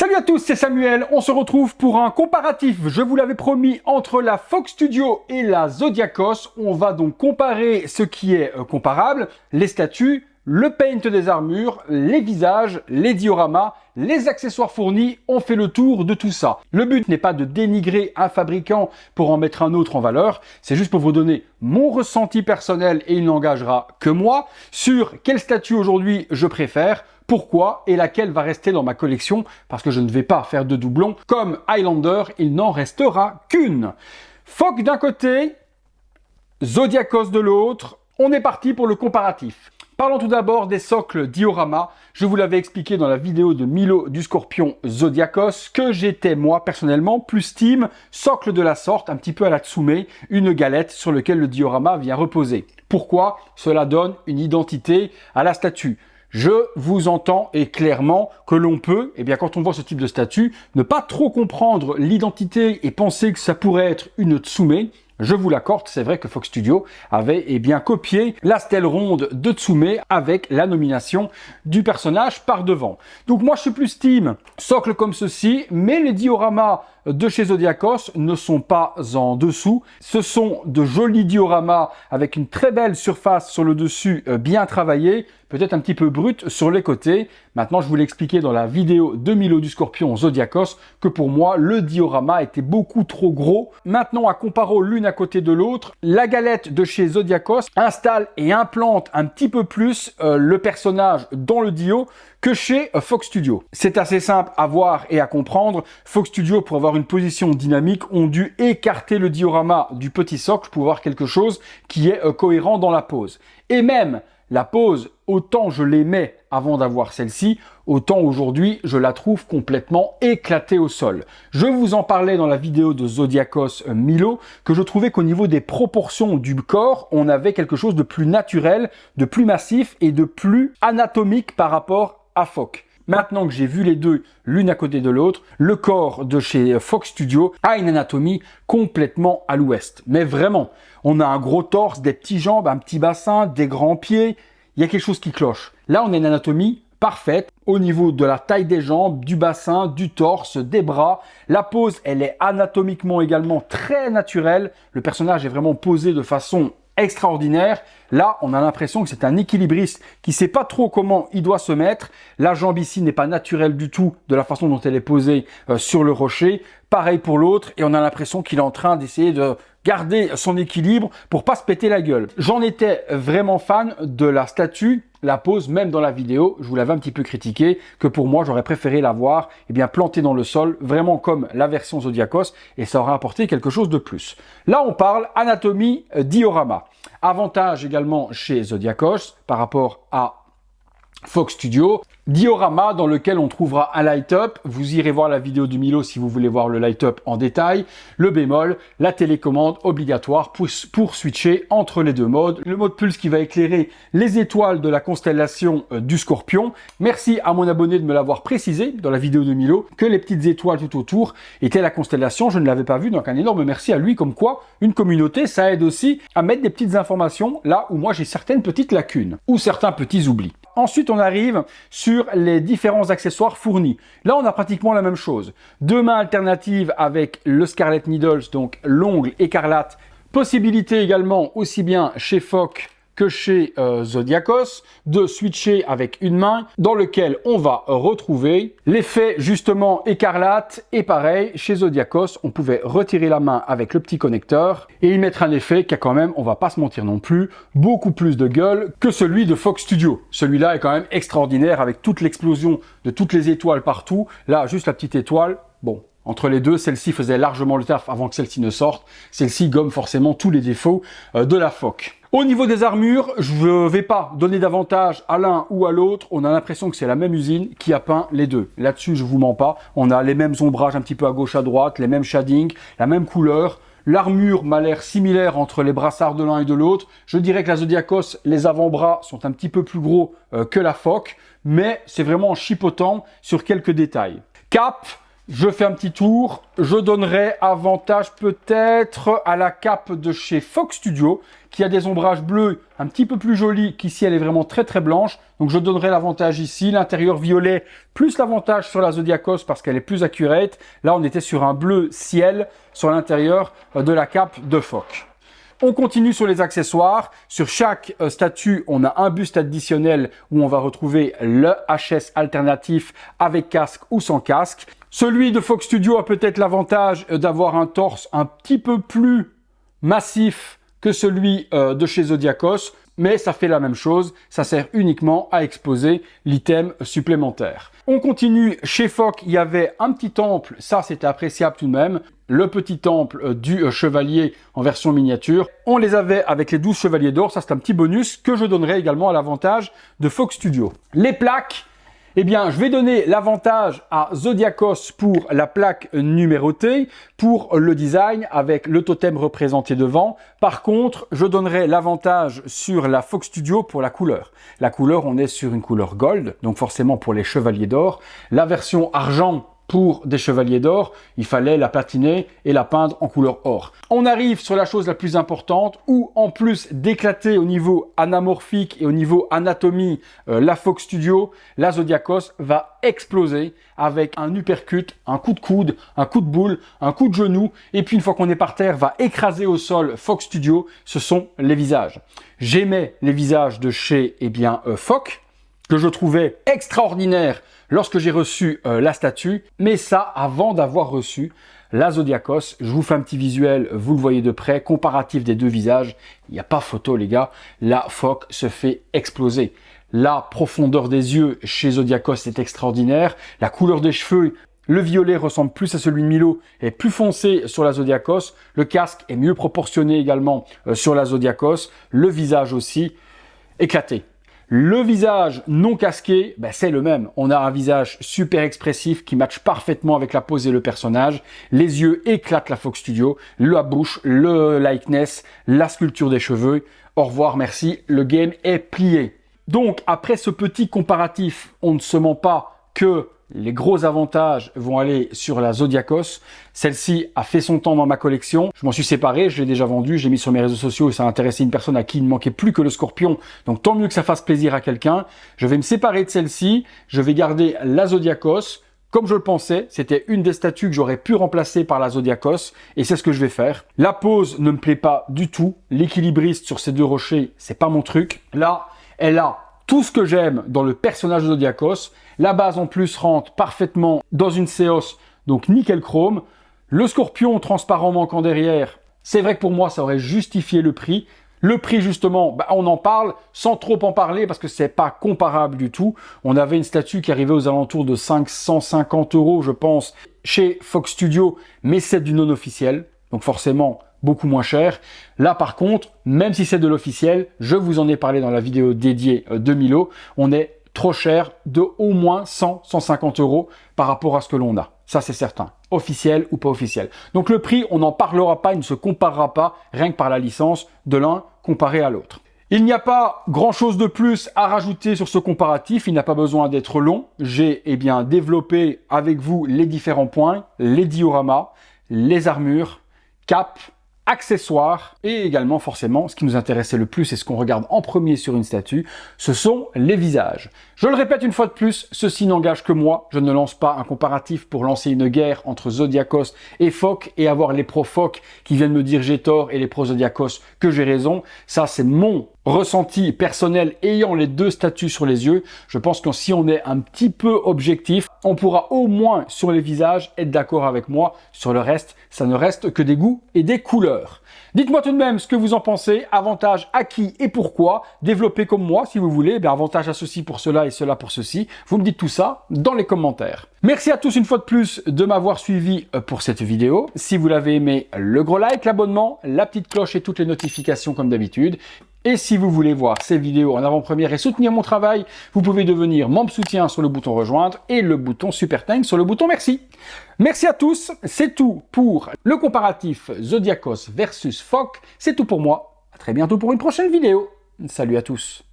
Salut à tous, c'est Samuel, on se retrouve pour un comparatif, je vous l'avais promis, entre la Fox Studio et la Zodiacos. On va donc comparer ce qui est comparable, les statues, le paint des armures, les visages, les dioramas, les accessoires fournis, on fait le tour de tout ça. Le but n'est pas de dénigrer un fabricant pour en mettre un autre en valeur, c'est juste pour vous donner mon ressenti personnel et il n'engagera que moi sur quelle statue aujourd'hui je préfère, pourquoi et laquelle va rester dans ma collection parce que je ne vais pas faire de doublons. Comme Highlander, il n'en restera qu'une. Fox d'un côté, Zodiacos de l'autre. On est parti pour le comparatif. Parlons tout d'abord des socles diorama. Je vous l'avais expliqué dans la vidéo de Milo du Scorpion Zodiacos que j'étais moi personnellement plus team socle de la sorte, un petit peu à la Tsume, une galette sur laquelle le diorama vient reposer. Pourquoi? Cela donne une identité à la statue. Je vous entends et clairement que l'on peut, quand on voit ce type de statue, ne pas trop comprendre l'identité et penser que ça pourrait être une Tsume. Je vous l'accorde, c'est vrai que Fox Studio avait copié la stèle ronde de Tsume avec la nomination du personnage par devant. Donc moi je suis plus team socle comme ceci, mais les dioramas de chez Zodiacos ne sont pas en dessous. Ce sont de jolis dioramas avec une très belle surface sur le dessus bien travaillée, peut-être un petit peu brute sur les côtés. Maintenant, je vous l'ai expliqué dans la vidéo de Milo du Scorpion Zodiacos que pour moi, le diorama était beaucoup trop gros. Maintenant, à comparer l'une à côté de l'autre, la galette de chez Zodiacos installe et implante un petit peu plus le personnage dans le dio que chez Fox Studio. C'est assez simple à voir et à comprendre. Fox Studio, pour avoir une position dynamique, ont dû écarter le diorama du petit socle pour avoir quelque chose qui est cohérent dans la pose. Et même la pose, autant je l'aimais avant d'avoir celle-ci, autant aujourd'hui je la trouve complètement éclatée au sol. Je vous en parlais dans la vidéo de Zodiacos Milo, que je trouvais qu'au niveau des proportions du corps, on avait quelque chose de plus naturel, de plus massif et de plus anatomique par rapport à Fox. Maintenant que j'ai vu les deux l'une à côté de l'autre, le corps de chez Fox Studio a une anatomie complètement à l'ouest. Mais vraiment, on a un gros torse, des petites jambes, un petit bassin, des grands pieds. Il y a quelque chose qui cloche. Là, on a une anatomie parfaite au niveau de la taille des jambes, du bassin, du torse, des bras. La pose, elle est anatomiquement également très naturelle. Le personnage est vraiment posé de façon extraordinaire. Là, on a l'impression que c'est un équilibriste qui sait pas trop comment il doit se mettre. La jambe ici n'est pas naturelle du tout de la façon dont elle est posée sur le rocher. Pareil pour l'autre et on a l'impression qu'il est en train d'essayer de garder son équilibre pour pas se péter la gueule. J'en étais vraiment fan de la statue, la pose, même dans la vidéo, je vous l'avais un petit peu critiqué, que pour moi, j'aurais préféré la voir plantée dans le sol, vraiment comme la version Zodiacos, et ça aurait apporté quelque chose de plus. Là, on parle anatomie diorama. Avantage également chez Zodiacos par rapport à Fox Studio, diorama dans lequel on trouvera un light-up. Vous irez voir la vidéo du Milo si vous voulez voir le light-up en détail. Le bémol, la télécommande obligatoire pour switcher entre les deux modes. Le mode pulse qui va éclairer les étoiles de la constellation du Scorpion. Merci à mon abonné de me l'avoir précisé dans la vidéo de Milo que les petites étoiles tout autour étaient la constellation. Je ne l'avais pas vu, donc un énorme merci à lui. Comme quoi, une communauté, ça aide aussi à mettre des petites informations là où moi j'ai certaines petites lacunes ou certains petits oublis. Ensuite, on arrive sur les différents accessoires fournis. Là, on a pratiquement la même chose. Deux mains alternatives avec le Scarlet Needles, donc l'ongle écarlate. Possibilité également, aussi bien chez Fox que chez Zodiacos, de switcher avec une main, dans lequel on va retrouver l'effet justement écarlate. Et pareil, chez Zodiacos, on pouvait retirer la main avec le petit connecteur et y mettre un effet qui a quand même, on va pas se mentir non plus, beaucoup plus de gueule que celui de Fox Studio. Celui-là est quand même extraordinaire avec toute l'explosion de toutes les étoiles partout. Là, juste la petite étoile, bon. Entre les deux, celle-ci faisait largement le taf avant que celle-ci ne sorte. Celle-ci gomme forcément tous les défauts de la Fox. Au niveau des armures, je ne vais pas donner d'avantage à l'un ou à l'autre. On a l'impression que c'est la même usine qui a peint les deux. Là-dessus, je vous mens pas. On a les mêmes ombrages un petit peu à gauche, à droite, les mêmes shadings, la même couleur. L'armure m'a l'air similaire entre les brassards de l'un et de l'autre. Je dirais que la Zodiacos, les avant-bras sont un petit peu plus gros que la Fox, mais c'est vraiment en chipotant sur quelques détails. Cap, Je fais un petit tour. Je donnerai avantage peut-être à la cape de chez Fox Studio, qui a des ombrages bleus un petit peu plus jolis qu'ici, elle est vraiment très très blanche. Donc je donnerai l'avantage ici, l'intérieur violet, plus l'avantage sur la Zodiacos parce qu'elle est plus accurate. Là, on était sur un bleu ciel sur l'intérieur de la cape de Fox. On continue sur les accessoires. Sur chaque statue, on a un buste additionnel où on va retrouver le HS alternatif avec casque ou sans casque. Celui de Fox Studio a peut-être l'avantage d'avoir un torse un petit peu plus massif que celui de chez Zodiacos, mais ça fait la même chose, ça sert uniquement à exposer l'item supplémentaire. On continue, chez Fox, il y avait un petit temple, ça c'était appréciable tout de même, le petit temple du chevalier en version miniature. On les avait avec les 12 chevaliers d'or, ça c'est un petit bonus que je donnerai également à l'avantage de Fox Studio. Les plaques, eh bien, je vais donner l'avantage à Zodiacos pour la plaque numérotée, pour le design avec le totem représenté devant. Par contre, je donnerai l'avantage sur la Fox Studio pour la couleur. La couleur, on est sur une couleur gold, donc forcément pour les chevaliers d'or. La version argent, pour des chevaliers d'or, il fallait la platiner et la peindre en couleur or. On arrive sur la chose la plus importante où, en plus d'éclater au niveau anamorphique et au niveau anatomie, la Fox Studio, la Zodiacos va exploser avec un uppercut, un coup de coude, un coup de boule, un coup de genou, et puis une fois qu'on est par terre, va écraser au sol Fox Studio. Ce sont les visages. J'aimais les visages de chez, Fox, que je trouvais extraordinaire lorsque j'ai reçu la statue, mais ça avant d'avoir reçu la Zodiacos. Je vous fais un petit visuel, vous le voyez de près, comparatif des deux visages. Il n'y a pas photo les gars, la Fox se fait exploser. La profondeur des yeux chez Zodiacos est extraordinaire, la couleur des cheveux, le violet ressemble plus à celui de Milo, est plus foncé sur la Zodiacos, le casque est mieux proportionné également sur la Zodiacos, le visage aussi, éclaté. Le visage non casqué, c'est le même. On a un visage super expressif qui matche parfaitement avec la pose et le personnage. Les yeux éclatent la Fox Studio, la bouche, le likeness, la sculpture des cheveux. Au revoir, merci, le game est plié. Donc, après ce petit comparatif, on ne se ment pas que les gros avantages vont aller sur la Zodiacos. Celle-ci a fait son temps dans ma collection. Je m'en suis séparé, je l'ai déjà vendue, j'ai mis sur mes réseaux sociaux et ça a intéressé une personne à qui il ne manquait plus que le scorpion. Donc tant mieux que ça fasse plaisir à quelqu'un. Je vais me séparer de celle-ci. Je vais garder la Zodiacos. Comme je le pensais, c'était une des statues que j'aurais pu remplacer par la Zodiacos et c'est ce que je vais faire. La pose ne me plaît pas du tout. L'équilibriste sur ces deux rochers, c'est pas mon truc. Là, elle a tout ce que j'aime dans le personnage de Zodiacos. La base en plus rentre parfaitement dans une séos, donc nickel chrome. Le scorpion transparent manquant derrière, c'est vrai que pour moi ça aurait justifié le prix. Le prix justement, on en parle sans trop en parler parce que c'est pas comparable du tout. On avait une statue qui arrivait aux alentours de 550 € je pense chez Fox Studio, mais c'est du non officiel, donc forcément beaucoup moins cher. Là par contre, même si c'est de l'officiel, je vous en ai parlé dans la vidéo dédiée de Milo, on est trop cher de au moins 100-150 € par rapport à ce que l'on a. Ça c'est certain, officiel ou pas officiel. Donc le prix, on n'en parlera pas, il ne se comparera pas, rien que par la licence de l'un comparé à l'autre. Il n'y a pas grand chose de plus à rajouter sur ce comparatif, il n'a pas besoin d'être long. J'ai développé avec vous les différents points, les dioramas, les armures, capes, accessoires et également forcément ce qui nous intéressait le plus et ce qu'on regarde en premier sur une statue, ce sont les visages. Je le répète une fois de plus, ceci n'engage que moi, je ne lance pas un comparatif pour lancer une guerre entre Zodiacos et Fox et avoir les pros Fox qui viennent me dire j'ai tort et les pros Zodiacos que j'ai raison. Ça c'est mon ressenti personnel ayant les deux statues sur les yeux. Je pense que si on est un petit peu objectif, on pourra au moins sur les visages être d'accord avec moi. Sur le reste, ça ne reste que des goûts et des couleurs. Dites-moi tout de même ce que vous en pensez, avantage à qui et pourquoi, développez comme moi si vous voulez, avantage à ceci pour cela et cela pour ceci, vous me dites tout ça dans les commentaires. Merci à tous une fois de plus de m'avoir suivi pour cette vidéo. Si vous l'avez aimé, le gros like, l'abonnement, la petite cloche et toutes les notifications comme d'habitude. Et si vous voulez voir ces vidéos en avant-première et soutenir mon travail, vous pouvez devenir membre soutien sur le bouton rejoindre et le bouton super thanks sur le bouton merci. Merci à tous, c'est tout pour le comparatif Zodiacos versus Fox. C'est tout pour moi. À très bientôt pour une prochaine vidéo. Salut à tous.